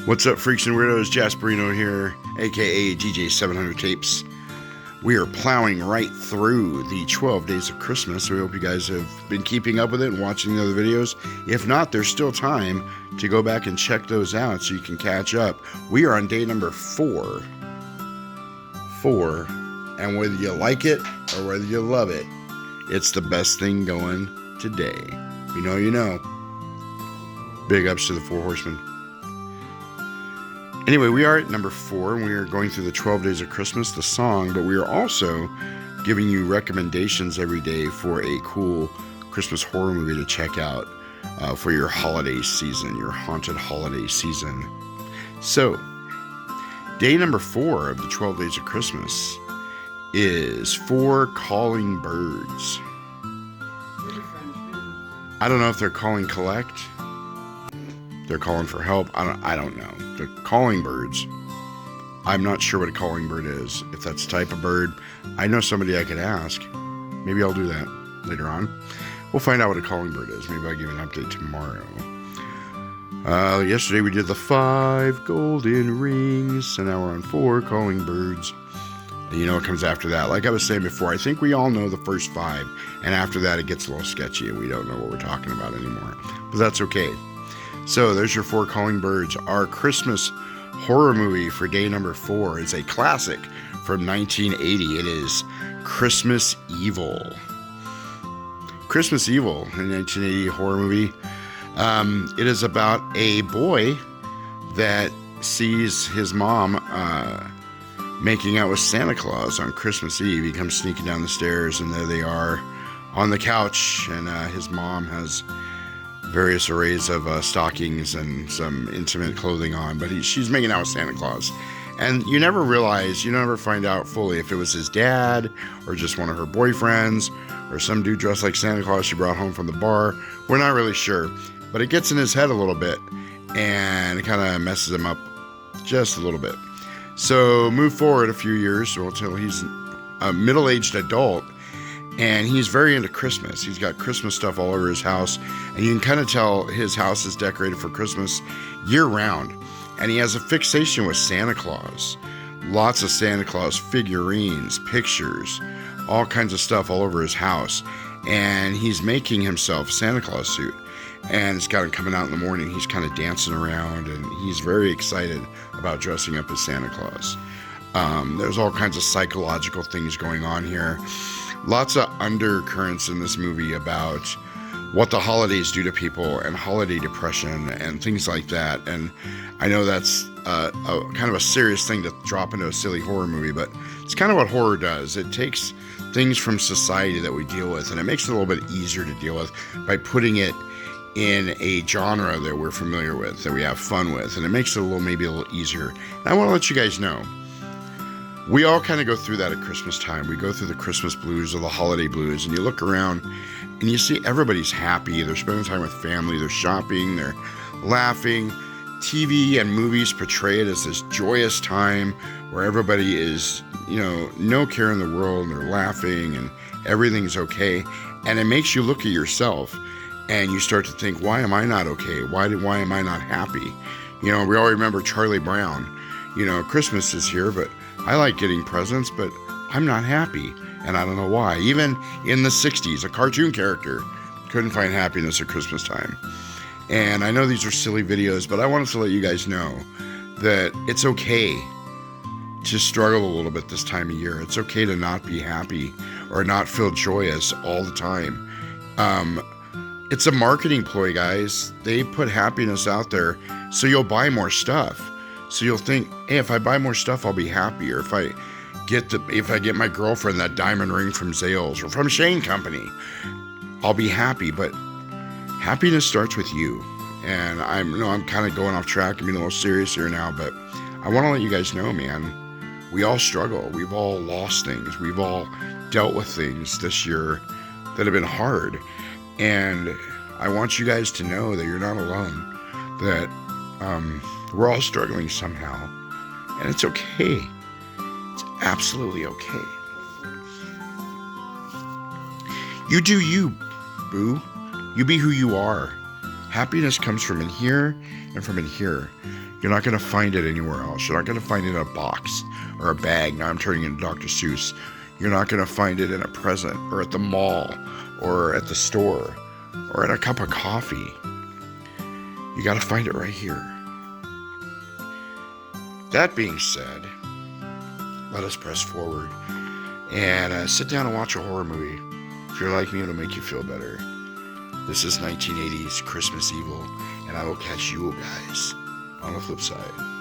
What's up, freaks and weirdos? Jasperino here, aka DJ700 Tapes. We are plowing right through the 12 days of Christmas. We hope you guys have been keeping up with it and watching the other videos. If not, there's still time to go back and check those out so you can catch up. We are on day number 4. And whether you like it or whether you love it, it's the best thing going today. You know. Big ups to the 4 horsemen. Anyway, we are at number 4, and we are going through the 12 Days of Christmas, the song, but we are also giving you recommendations every day for a cool Christmas horror movie to check out for your holiday season, your haunted holiday season. So, day number 4 of the 12 Days of Christmas is 4 Calling Birds. I don't know if they're calling collect. They're calling for help. I don't know. They're calling birds. I'm not sure what a calling bird is. If that's a type of bird, I know somebody I could ask. Maybe I'll do that later on. We'll find out what a calling bird is. Maybe I'll give you an update tomorrow. Yesterday we did the 5 golden rings, and now we're on 4 calling birds. And you know what comes after that? Like I was saying before, I think we all know the first 5, and after that it gets a little sketchy and we don't know what we're talking about anymore. But that's okay. So there's your 4 calling birds. Our Christmas horror movie for day number 4 is a classic from 1980. It is Christmas Evil. Christmas Evil, a 1980 horror movie. It is about a boy that sees his mom making out with Santa Claus on Christmas Eve. He comes sneaking down the stairs, and there they are on the couch, and his mom has various arrays of stockings and some intimate clothing on, but she's making out with Santa Claus. And you never find out fully if it was his dad or just one of her boyfriends or some dude dressed like Santa Claus she brought home from the bar. We're not really sure, but it gets in his head a little bit and it kind of messes him up just a little bit. So move forward a few years until he's a middle-aged adult, and he's very into Christmas. He's got Christmas stuff all over his house, and you can kind of tell his house is decorated for Christmas year-round. And he has a fixation with Santa Claus. Lots of Santa Claus figurines, pictures, all kinds of stuff all over his house. And he's making himself a Santa Claus suit. And it's got him coming out in the morning. He's kind of dancing around, and he's very excited about dressing up as Santa Claus. There's all kinds of psychological things going on here. Lots of undercurrents in this movie about what the holidays do to people and holiday depression and things like that. And I know that's a kind of a serious thing to drop into a silly horror movie, but it's kind of what horror does. It takes things from society that we deal with, and it makes it a little bit easier to deal with by putting it in a genre that we're familiar with, that we have fun with, and it makes it maybe a little easier. And I want to let you guys know, we all kind of go through that at Christmas time. We go through the Christmas blues or the holiday blues, and you look around and you see everybody's happy. They're spending time with family. They're shopping. They're laughing. TV and movies portray it as this joyous time where everybody is, no care in the world, and they're laughing and everything's okay. And it makes you look at yourself and you start to think, why am I not okay? Why am I not happy? We all remember Charlie Brown. Christmas is here, but I like getting presents, but I'm not happy, and I don't know why. Even in the 60s, a cartoon character couldn't find happiness at Christmas time. And I know these are silly videos, but I wanted to let you guys know that it's okay to struggle a little bit this time of year. It's okay to not be happy or not feel joyous all the time. It's a marketing ploy, guys. They put happiness out there so you'll buy more stuff. So you'll think, hey, if I buy more stuff, I'll be happier. If I get my girlfriend that diamond ring from Zales or from Shane Company, I'll be happy. But happiness starts with you. And I'm kind of going off track and being a little serious here now, but I want to let you guys know, man, we all struggle. We've all lost things. We've all dealt with things this year that have been hard. And I want you guys to know that you're not alone. That we're all struggling somehow, and it's okay. It's absolutely okay. You do you, boo. You be who you are. Happiness comes from in here and from in here. You're not going to find it anywhere else. You're not going to find it in a box or a bag. Now I'm turning into Dr. Seuss. You're not going to find it in a present or at the mall or at the store or in a cup of coffee. You got to find it right here. That being said, let us press forward and sit down and watch a horror movie. If you're like me, it'll make you feel better. This is 1980's Christmas Evil, and I will catch you guys on the flip side.